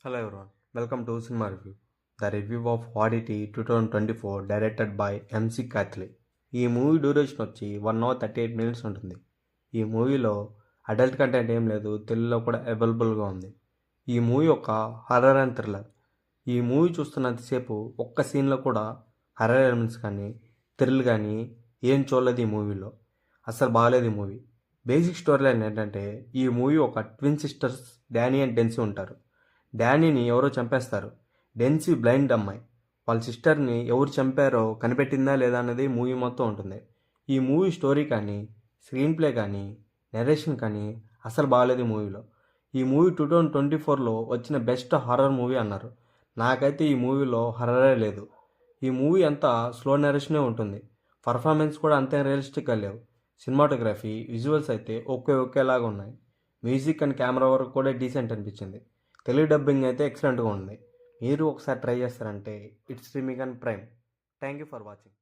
Hello everyone, welcome to Cinema Review. The review of Oddity 2024 directed by MC Kathleen. ఈ movie duration వచ్చి 1 hour 38 minutes ఉంటుంది. ఈ మూవీలో adult content ఏం లేదు, తెలుగులో కూడా అవైలబుల్గా ఉంది. ఈ మూవీ ఒక హర్రర్ అండ్ థ్రిల్లర్. ఈ మూవీ చూస్తున్నంతసేపు ఒక్క సీన్లో కూడా హర్రర్ ఎలిమెంట్స్ కానీ థ్రిల్ కానీ ఏం చూడలేదు ఈ మూవీలో. అసలు బాగాలేదు ఈ మూవీ. బేసిక్ స్టోరీ లైన్ ఏంటంటే, ఈ మూవీ ఒక twin sisters Danny and dense ఉంటారు. డానీని ఎవరో చంపేస్తారు. డెన్సీ బ్లైండ్ అమ్మాయి. వాళ్ళ సిస్టర్ని ఎవరు చంపారో కనిపెట్టిందా లేదా అన్నది మూవీ మొత్తం ఉంటుంది. ఈ మూవీ స్టోరీ కానీ స్క్రీన్ ప్లే కానీ నెరేషన్ కానీ అసలు బాగాలేదు ఈ మూవీలో. ఈ మూవీ 2024లో వచ్చిన బెస్ట్ హారర్ మూవీ అన్నారు. నాకైతే ఈ మూవీలో హర్రరే లేదు. ఈ మూవీ అంతా స్లో నెరేషనే ఉంటుంది. పర్ఫార్మెన్స్ కూడా అంతే రియలిస్టిక్గా లేవు. సినిమాటోగ్రఫీ విజువల్స్ అయితే ఒకేలాగా ఉన్నాయి. మ్యూజిక్ అండ్ కెమెరా వర్క్ కూడా డీసెంట్ అనిపించింది. తెలుగు డబ్బింగ్ అయితే ఎక్సలెంట్గా ఉంది. మీరు ఒకసారి ట్రై చేస్తారంటే it's streaming and prime. Thank you for watching.